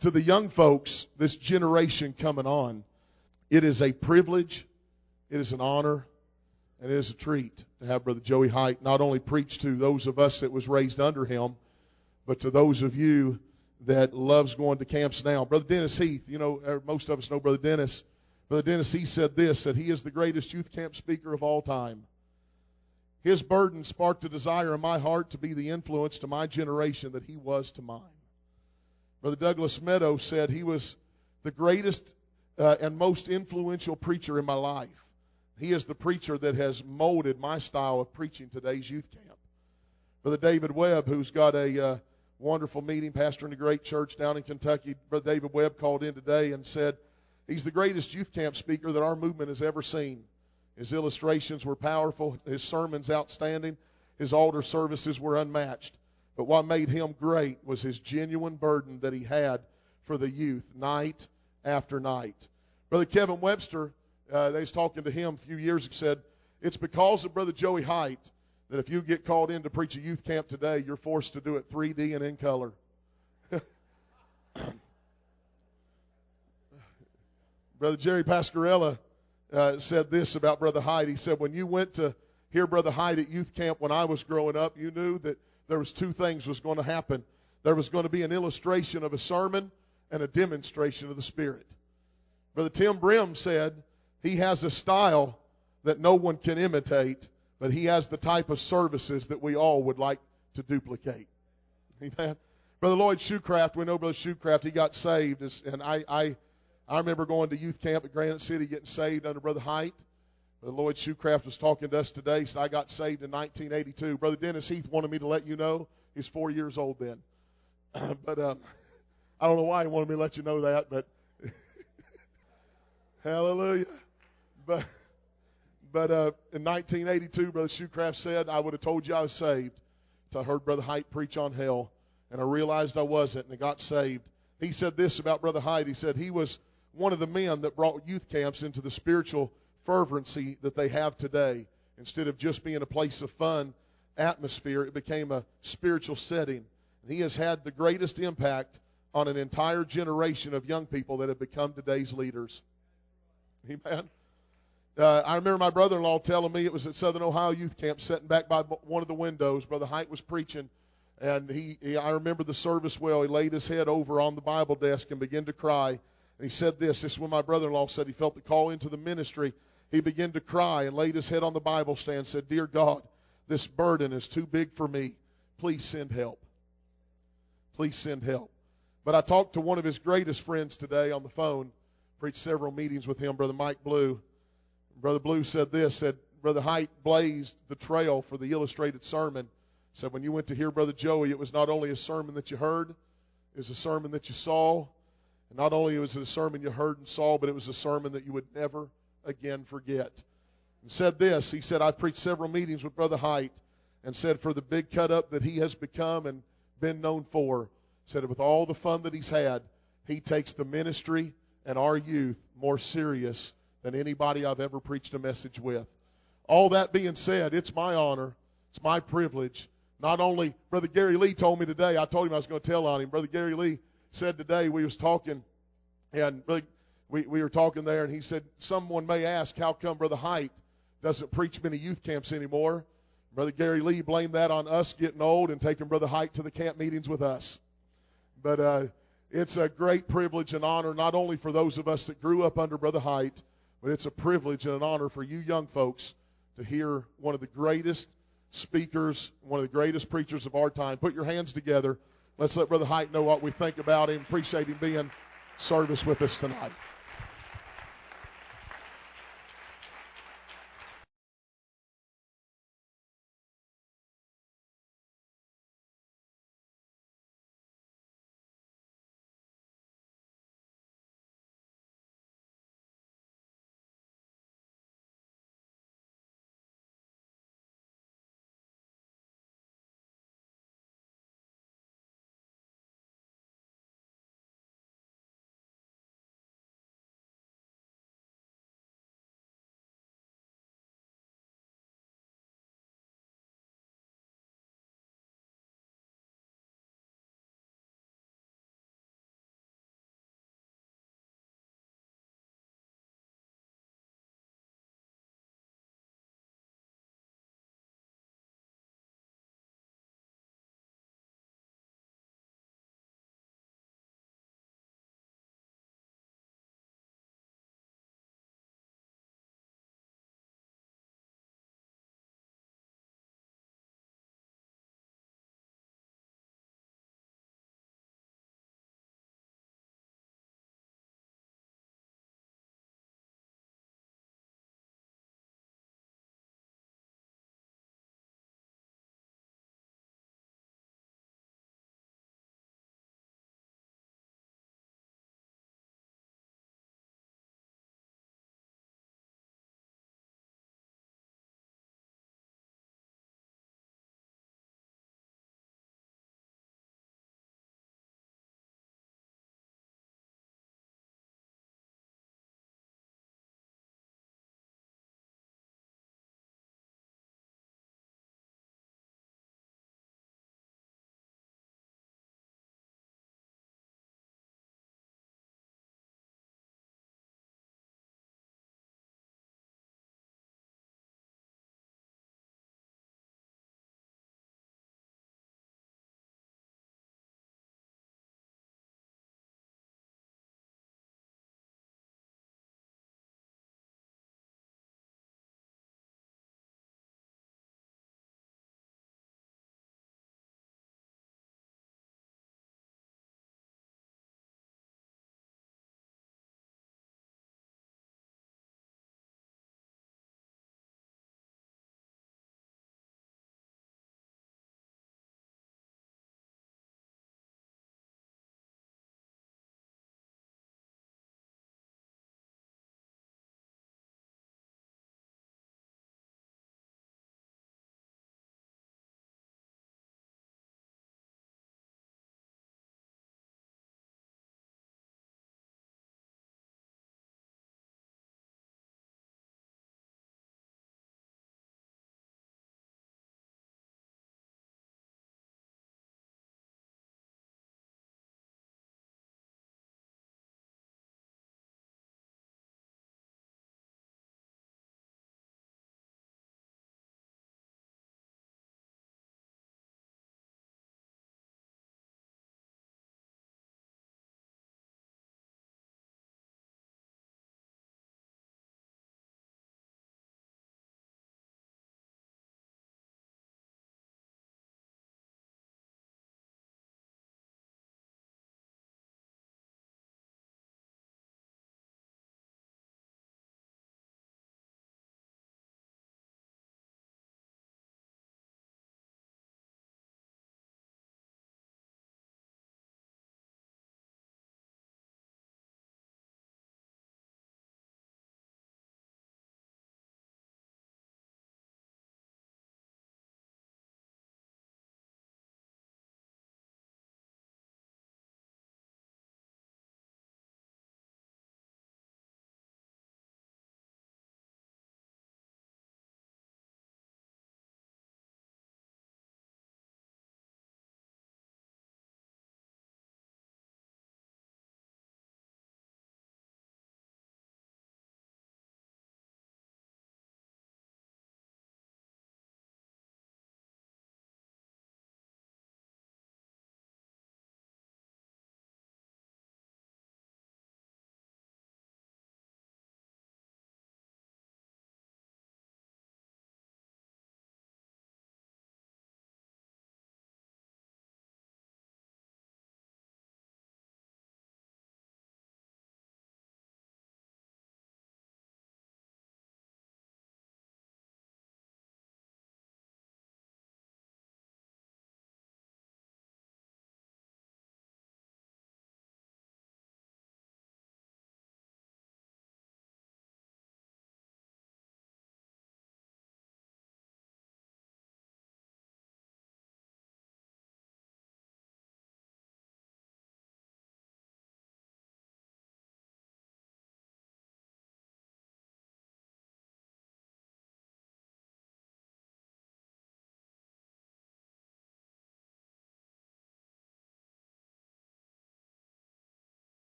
To the young folks, this generation coming on, it is a privilege, it is an honor, and it is a treat to have Brother Joey Height not only preach to those of us that was raised under him, but to those of you that loves going to camps now. Brother Dennis Heath, you know, most of us know Brother Dennis. Brother Dennis, he said this, that he is the greatest youth camp speaker of all time. His burden sparked a desire in my heart to be the influence to my generation that he was to mine. Brother Douglas Meadows said he was the greatest and most influential preacher in my life. He is the preacher that has molded my style of preaching today's youth camp. Brother David Webb, who's got a wonderful meeting, pastor in a great church down in Kentucky, Brother David Webb called in today and said he's the greatest youth camp speaker that our movement has ever seen. His illustrations were powerful, his sermons outstanding, his altar services were unmatched. But what made him great was his genuine burden that he had for the youth night after night. Brother Kevin Webster, they was talking to him a few years ago, said, it's because of Brother Joey Height that if you get called in to preach a youth camp today, you're forced to do it 3D and in color. Brother Jerry Pascarella said this about Brother Height. He said, when you went to hear Brother Height at youth camp when I was growing up, you knew that there was two things was going to happen. There was going to be an illustration of a sermon and a demonstration of the Spirit. Brother Tim Brim said he has a style that no one can imitate, but he has the type of services that we all would like to duplicate. Amen. Brother Lloyd Shoecraft, we know Brother Shoecraft, he got saved, and I remember going to youth camp at Granite City getting saved under Brother Height. Brother Lloyd Shoecraft was talking to us today. He said, I got saved in 1982. Brother Dennis Heath wanted me to let you know. He was 4 years old then. But I don't know why he wanted me to let you know that, but hallelujah. But in 1982, Brother Shoecraft said, I would have told you I was saved. So I heard Brother Height preach on hell, and I realized I wasn't, and I got saved. He said this about Brother Height. He said he was one of the men that brought youth camps into the spiritual fervency that they have today. Instead of just being a place of fun atmosphere, it became a spiritual setting. And he has had the greatest impact on an entire generation of young people that have become today's leaders. Amen. I remember my brother-in-law telling me it was at Southern Ohio Youth Camp, sitting back by one of the windows. Brother Height was preaching, and I remember the service well. He laid his head over on the Bible desk and began to cry. And he said this is when my brother-in-law said he felt the call into the ministry. He began to cry and laid his head on the Bible stand and said, Dear God, this burden is too big for me. Please send help. Please send help. But I talked to one of his greatest friends today on the phone, preached several meetings with him, Brother Mike Blue. Brother Blue said this, said Brother Height blazed the trail for the illustrated sermon. Said when you went to hear Brother Joey, it was not only a sermon that you heard, it was a sermon that you saw. And not only was it a sermon you heard and saw, but it was a sermon that you would never again forget. And said this, he said, I preached several meetings with Brother Height and said for the big cut up that he has become and been known for, said with all the fun that he's had, he takes the ministry and our youth more serious than anybody I've ever preached a message with. All that being said, it's my honor, it's my privilege. Not only, Brother Gary Lee told me today, I told him I was going to tell on him. Brother Gary Lee said today, we was talking, and we were talking there, and he said, someone may ask, how come Brother Height doesn't preach many youth camps anymore? Brother Gary Lee blamed that on us getting old and taking Brother Height to the camp meetings with us. But it's a great privilege and honor, not only for those of us that grew up under Brother Height, but it's a privilege and an honor for you young folks to hear one of the greatest speakers, one of the greatest preachers of our time. Put your hands together. Let's let Brother Height know what we think about him. Appreciate him being service with us tonight.